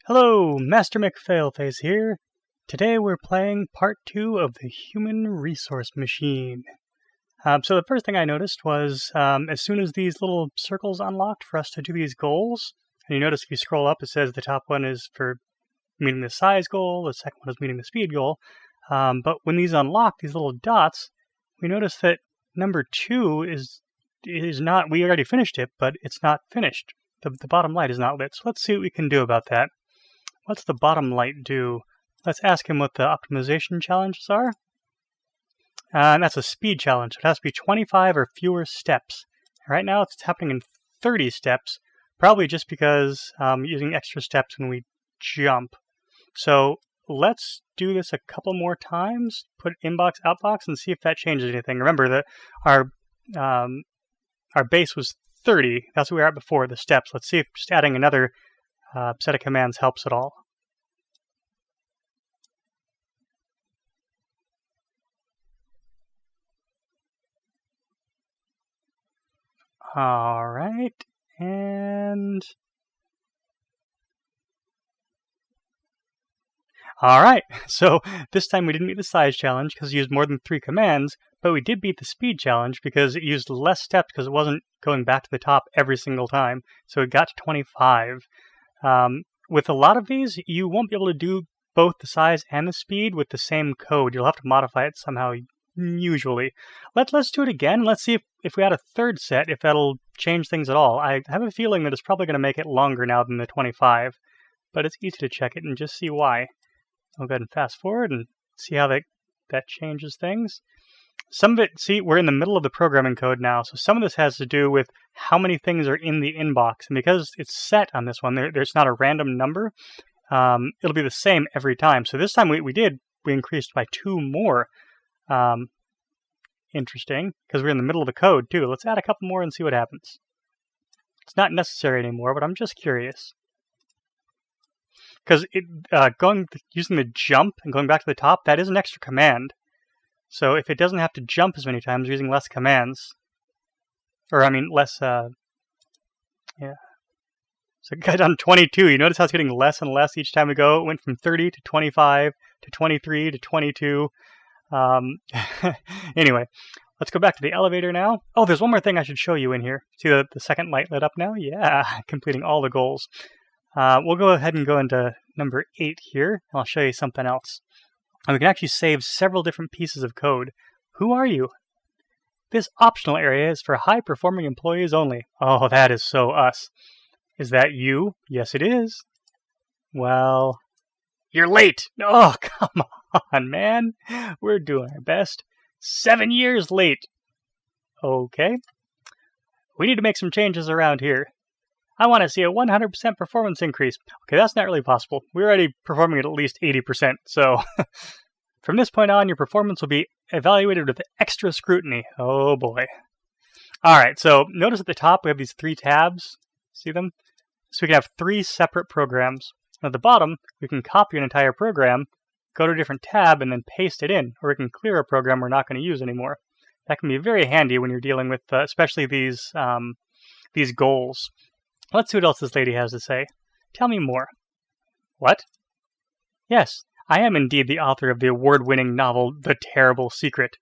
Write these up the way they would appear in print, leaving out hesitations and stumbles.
Hello, MasterMcFailFace here. Today we're playing part 2 of the Human Resource Machine. So the first thing I noticed was as soon as these little circles unlocked for us to do these goals, and you notice if you scroll up it says the top one is for meeting the size goal, the second one is meeting the speed goal. But when these unlock, these little dots, we notice that number 2 is not, we already finished it, but it's not finished. The bottom light is not lit, so let's see what we can do about that. What's the bottom light do? Let's ask him what the optimization challenges are. And that's a speed challenge. So it has to be 25 or fewer steps. Right now it's happening in 30 steps, probably just because using extra steps when we jump. So let's do this a couple more times, put inbox, outbox, and see if that changes anything. Remember that our base was 30. That's what we were at before, the steps. Let's see if just adding another set of commands helps at all. Alright, and... Alright, so this time we didn't meet the size challenge because it used more than 3 commands, but we did beat the speed challenge because it used less steps because it wasn't going back to the top every single time. So it got to 25. With a lot of these, you won't be able to do both the size and the speed with the same code. You'll have to modify it somehow, usually. Let's do it again. Let's see if we add a third set, if that'll change things at all. I have a feeling that it's probably going to make it longer now than the 25, but it's easy to check it and just see why. I'll go ahead and fast forward and see how that changes things. Some of it, see, we're in the middle of the programming code now, so some of this has to do with how many things are in the inbox. And because it's set on this one, there's not a random number, it'll be the same every time. So this time we increased by 2 more. Interesting, because we're in the middle of the code too. Let's add a couple more and see what happens. It's not necessary anymore, but I'm just curious. Because using the jump and going back to the top, that is an extra command. So if it doesn't have to jump as many times, using less commands, or I mean less, yeah. So it got down to 22. You notice how it's getting less and less each time we go. It went from 30 to 25 to 23 to 22. Anyway, let's go back to the elevator now. Oh, there's one more thing I should show you in here. See the second light lit up now? Yeah, completing all the goals. We'll go ahead and go into number 8 here, and I'll show you something else. And we can actually save several different pieces of code. Who are you? This optional area is for high-performing employees only. Oh, that is so us. Is that you? Yes, it is. Well, you're late. Oh, come on, man. We're doing our best. 7 years late. Okay. We need to make some changes around here. I want to see a 100% performance increase. Okay, that's not really possible. We're already performing at least 80%, so from this point on, your performance will be evaluated with extra scrutiny. Oh boy. Alright, so notice at the top we have these 3 tabs. See them? So we can have 3 separate programs. And at the bottom, we can copy an entire program, go to a different tab, and then paste it in. Or we can clear a program we're not going to use anymore. That can be very handy when you're dealing with, especially these goals. Let's see what else this lady has to say. Tell me more. What? Yes, I am indeed the author of the award-winning novel, The Terrible Secret.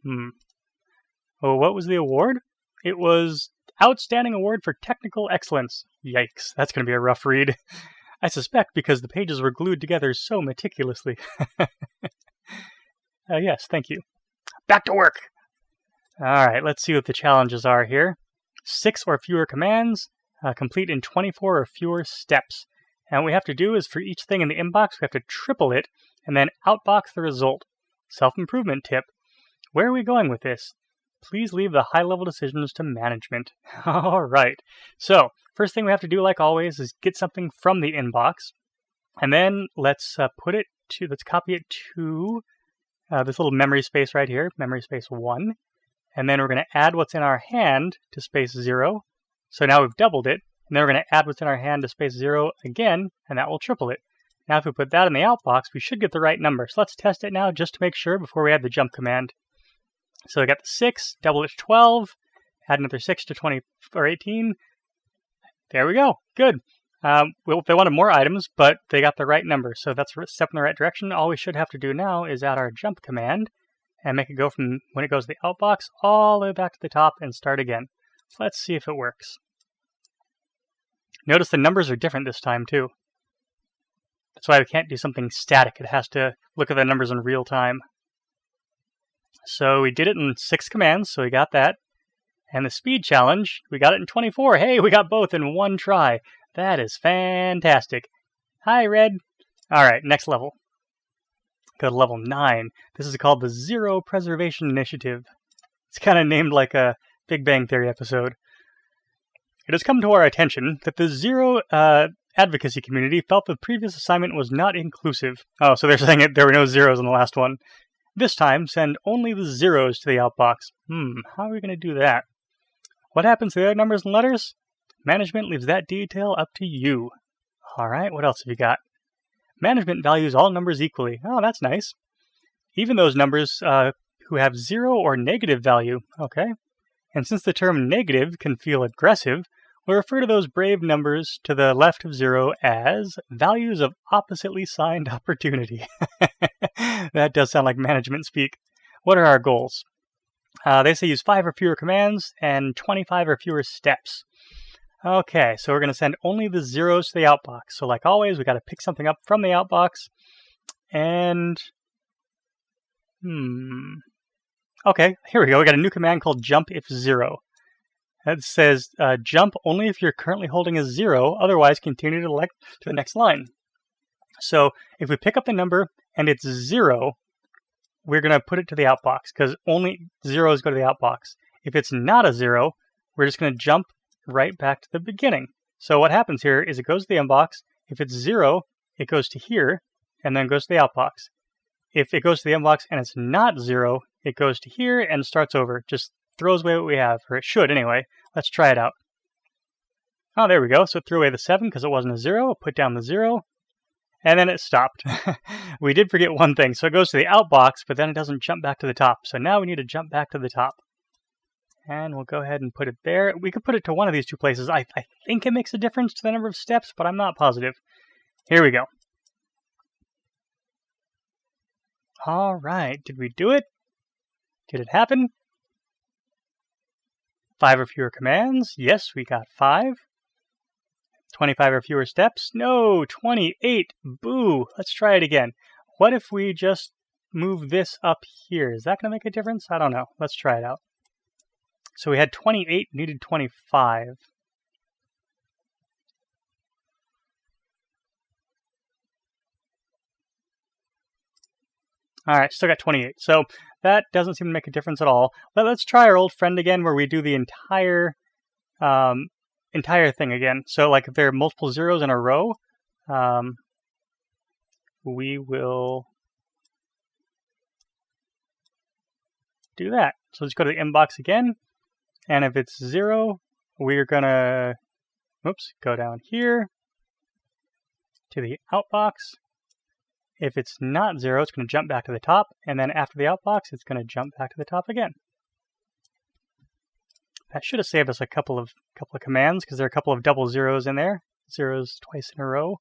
Oh, what was the award? It was Outstanding Award for Technical Excellence. Yikes, that's going to be a rough read. I suspect because the pages were glued together so meticulously. Yes, thank you. Back to work! Alright, let's see what the challenges are here. 6 or fewer commands. Complete in 24 or fewer steps. And what we have to do is for each thing in the inbox, we have to triple it and then outbox the result. Self-improvement tip. Where are we going with this? Please leave the high-level decisions to management. Alright. So, first thing we have to do, like always, is get something from the inbox. And then let's copy it to this little memory space right here, memory space 1. And then we're going to add what's in our hand to space 0. So now we've doubled it, and then we're going to add what's in our hand to space 0 again, and that will triple it. Now if we put that in the outbox, we should get the right number. So let's test it now just to make sure before we add the jump command. So I got the 6, double it to 12, add another 6 to 20 or 18. There we go. Good. Well, they wanted more items, but they got the right number, so that's a step in the right direction. All we should have to do now is add our jump command and make it go from when it goes to the outbox all the way back to the top and start again. So let's see if it works. Notice the numbers are different this time too. That's why we can't do something static. It has to look at the numbers in real time. So we did it in 6 commands, so we got that. And the speed challenge, we got it in 24. Hey, we got both in one try. That is fantastic. Hi, Red. All right, next level. Go to level 9. This is called the Zero Preservation Initiative. It's kind of named like a Big Bang Theory episode. It has come to our attention that the Zero advocacy community felt the previous assignment was not inclusive. Oh, so they're saying there were no zeros in the last one. This time, send only the zeros to the outbox. How are we going to do that? What happens to the other numbers and letters? Management leaves that detail up to you. All right, what else have you got? Management values all numbers equally. Oh, that's nice. Even those numbers who have 0 or negative value. Okay. And since the term negative can feel aggressive, we'll refer to those brave numbers to the left of 0 as values of oppositely signed opportunity. That does sound like management speak. What are our goals? They say use 5 or fewer commands and 25 or fewer steps. Okay, so we're going to send only the zeros to the outbox. So like always, we got to pick something up from the outbox. And, okay, here we go. We got a new command called jump if 0. That says jump only if you're currently holding a 0, otherwise continue to the next line. So if we pick up the number and it's 0, we're going to put it to the outbox because only zeros go to the outbox. If it's not a 0, we're just going to jump right back to the beginning. So what happens here is it goes to the inbox. If it's 0, it goes to here and then goes to the outbox. If it goes to the inbox and it's not 0, it goes to here and starts over. Just throws away what we have, or it should anyway. Let's try it out. Oh, there we go. So it threw away the 7 because it wasn't a 0. I'll put down the 0. And then it stopped. We did forget one thing. So it goes to the outbox, but then it doesn't jump back to the top. So now we need to jump back to the top. And we'll go ahead and put it there. We could put it to one of these two places. I think it makes a difference to the number of steps, but I'm not positive. Here we go. All right. Did we do it? Did it happen? 5 or fewer commands. Yes, we got 5. 25 or fewer steps. No, 28. Boo. Let's try it again. What if we just move this up here? Is that going to make a difference? I don't know. Let's try it out. So we had 28, needed 25. All right, still got 28. So that doesn't seem to make a difference at all. Let's try our old friend again where we do the entire thing again. So like if there are multiple zeros in a row, we will do that. So let's go to the inbox again. And if it's 0, we're going to, go down here to the outbox. If it's not 0, it's going to jump back to the top. And then after the outbox, it's going to jump back to the top again. That should have saved us a couple of commands because there are a couple of double zeros in there. Zeros twice in a row.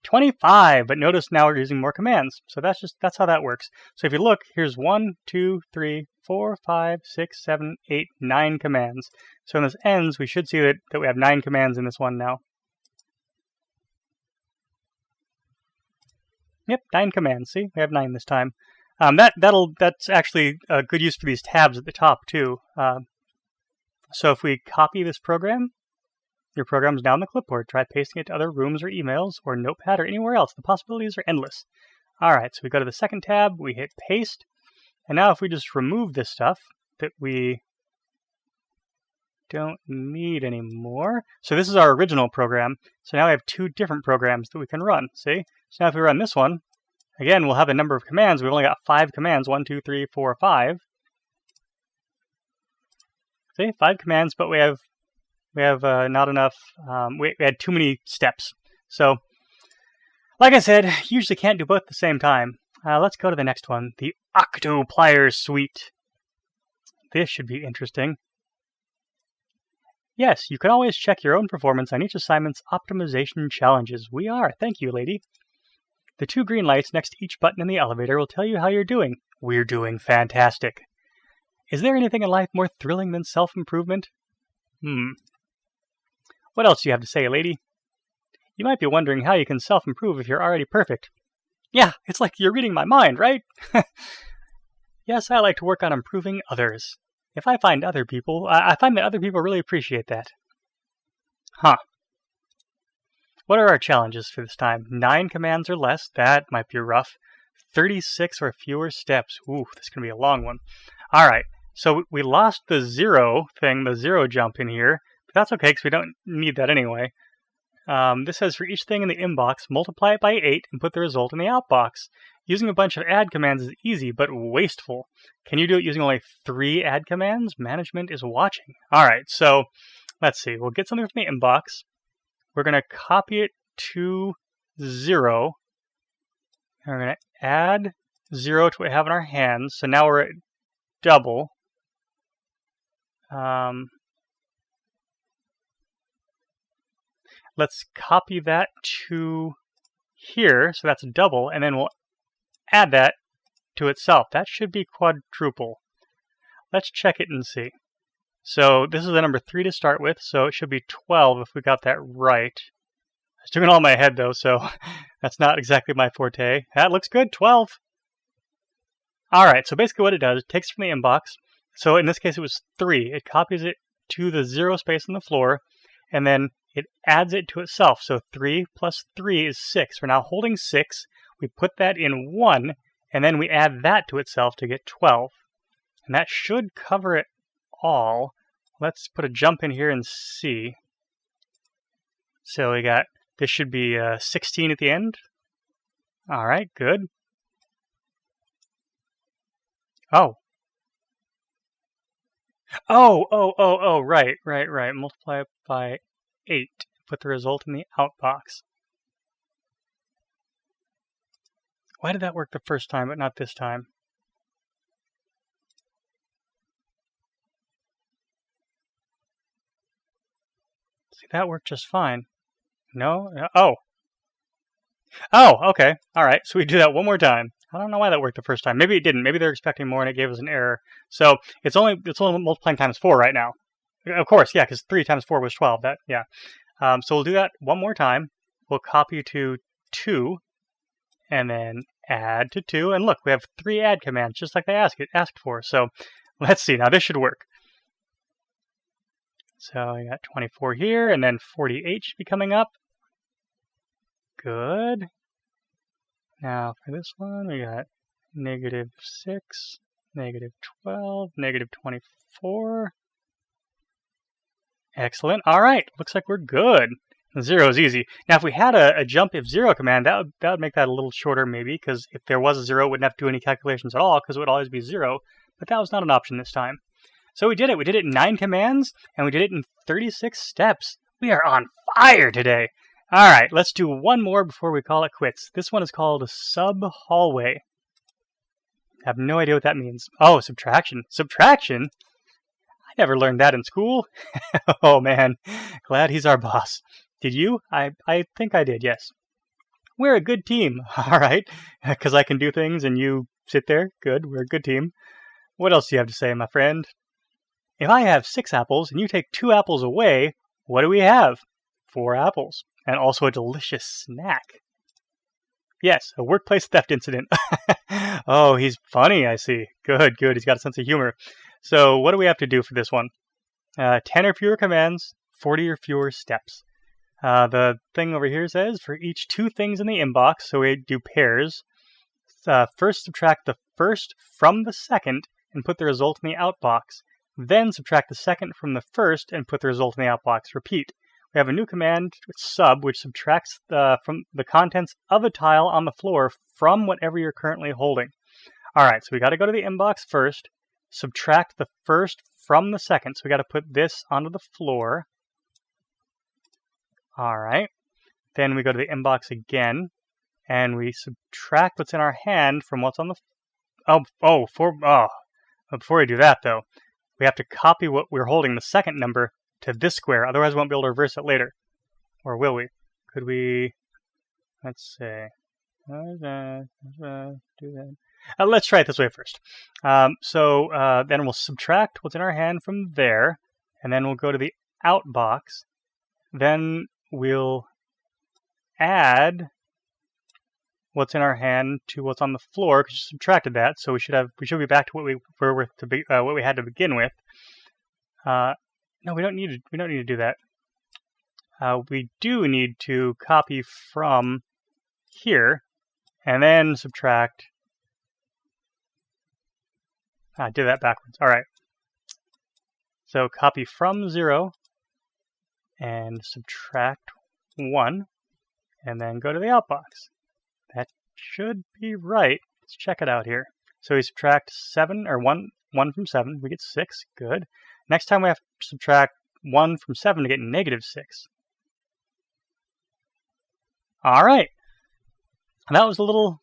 25, but notice now we're using more commands. So that's how that works. So if you look, here's 1, 2, 3, 4, 5, 6, 7, 8, 9 commands. So when this ends, we should see that we have 9 commands in this one now. Yep, 9 commands. See, we have 9 this time. That's actually a good use for these tabs at the top too. So if we copy this program, your program is now on the clipboard. Try pasting it to other rooms or emails or Notepad or anywhere else. The possibilities are endless. All right, so we go to the second tab, we hit paste. And now if we just remove this stuff that we don't need anymore. So this is our original program. So now we have 2 different programs that we can run. See? So now if we run this one, again, we'll have a number of commands. We've only got 5 commands. 1, 2, 3, 4, 5. See? 5 commands, but we have not enough. We had too many steps. So, like I said, usually can't do both at the same time. Let's go to the next one, the Octoplier Suite. This should be interesting. Yes, you can always check your own performance on each assignment's optimization challenges. We are. Thank you, lady. The 2 green lights next to each button in the elevator will tell you how you're doing. We're doing fantastic. Is there anything in life more thrilling than self-improvement? What else do you have to say, lady? You might be wondering how you can self-improve if you're already perfect. Yeah, it's like you're reading my mind, right? Yes, I like to work on improving others. I find that other people really appreciate that. Huh. What are our challenges for this time? 9 commands or less. That might be rough. 36 or fewer steps. Ooh, this is going to be a long one. All right. So we lost the 0 thing, the 0 jump in here. But that's okay because we don't need that anyway. This says for each thing in the inbox, multiply it by 8 and put the result in the outbox. Using a bunch of add commands is easy but wasteful. Can you do it using only 3 add commands? Management is watching. All right, so let's see. We'll get something from the inbox. We're going to copy it to 0. And we're going to add 0 to what we have in our hands. So now we're at double. Let's copy that to here. So that's double. And then we'll add that to itself. That should be quadruple. Let's check it and see. So this is the number 3 to start with, so it should be 12 if we got that right. I was doing it all in my head though, so that's not exactly my forte. That looks good, 12. Alright, so basically what it does, it takes from the inbox. So in this case it was 3. It copies it to the 0 space on the floor, and then it adds it to itself. So 3 plus 3 is 6. We're now holding 6. We put that in 1, and then we add that to itself to get 12. And that should cover it all. Let's put a jump in here and see. So we got, this should be 16 at the end. All right, good. Oh, right. Multiply it by 8. Put the result in the outbox. Why did that work the first time, but not this time? See, that worked just fine. No? Oh, okay. All right, so we do that one more time. I don't know why that worked the first time. Maybe it didn't. Maybe they're expecting more and it gave us an error. So it's only multiplying times 4 right now. Of course, yeah, because 3 times 4 was 12. So we'll do that one more time. We'll copy to 2, and then add to 2. And look, we have 3 add commands, just like they asked for. So let's see. Now this should work. So I got 24 here, and then 48 should be coming up. Good. Now for this one, we got -6, -12, -24. Excellent. All right. Looks like we're good. 0 is easy. Now, if we had a jump if 0 command, that would make that a little shorter maybe, because if there was a 0, it wouldn't have to do any calculations at all, because it would always be 0. But that was not an option this time. So we did it. We did it in 9 commands, and we did it in 36 steps. We are on fire today. All right, let's do one more before we call it quits. This one is called sub-hallway. I have no idea what that means. Oh, subtraction. Subtraction? I never learned that in school. Oh, man. Glad he's our boss. Did you? I think I did, yes. We're a good team. All right, because I can do things and you sit there. Good, we're a good team. What else do you have to say, my friend? If I have 6 apples and you take 2 apples away, what do we have? 4 apples. And also a delicious snack. Yes, a workplace theft incident. Oh, he's funny, I see. Good. He's got a sense of humor. So what do we have to do for this one? 10 or fewer commands, 40 or fewer steps. The thing over here says for each 2 things in the inbox, so we do pairs, first subtract the first from the second and put the result in the outbox. Then subtract the second from the first and put the result in the outbox. Repeat. We have a new command, sub, which subtracts from the contents of a tile on the floor from whatever you're currently holding. All right, so we got to go to the inbox first, subtract the first from the second. So we got to put this onto the floor. All right, then we go to the inbox again, and we subtract what's in our hand from what's on the. Before we do that though, we have to copy what we're holding, the second number, to this square. Otherwise, we won't be able to reverse it later. Or will we? Could we... Let's see. Do that. Let's try it this way first. Then we'll subtract what's in our hand from there, and then we'll go to the out box. Then we'll add what's in our hand to what's on the floor because you subtracted that. So we should be back to what we had to begin with. No, we don't need to do that. We do need to copy from here and then subtract. I did that backwards. All right. So copy from 0 and subtract 1 and then go to the outbox. That should be right. Let's check it out here. So we subtract 7 or 1 from 7. We get 6. Good. Next time we have to subtract 1 from 7 to get negative 6. All right. That was a little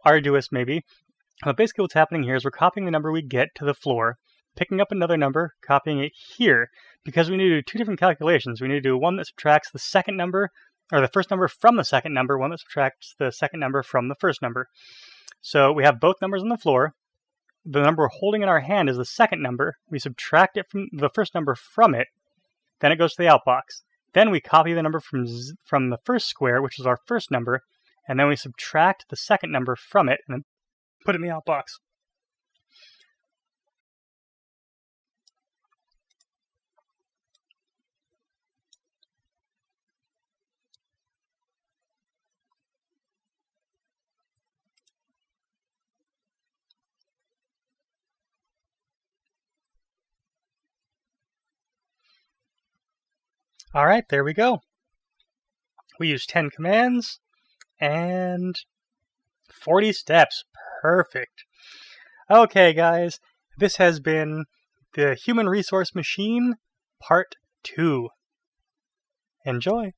arduous maybe. But basically what's happening here is we're copying the number we get to the floor, picking up another number, copying it here, because we need to do two different calculations. We need to do one that subtracts the second number, or the first number from the second number, one that subtracts the second number from the first number. So we have both numbers on the floor. The number we're holding in our hand is the second number. We subtract it from the first number from it. Then it goes to the outbox. Then we copy the number from the first square, which is our first number, and then we subtract the second number from it, and then put it in the outbox. All right, there we go. We used 10 commands and 40 steps. Perfect. Okay, guys, this has been the Human Resource Machine Part 2. Enjoy.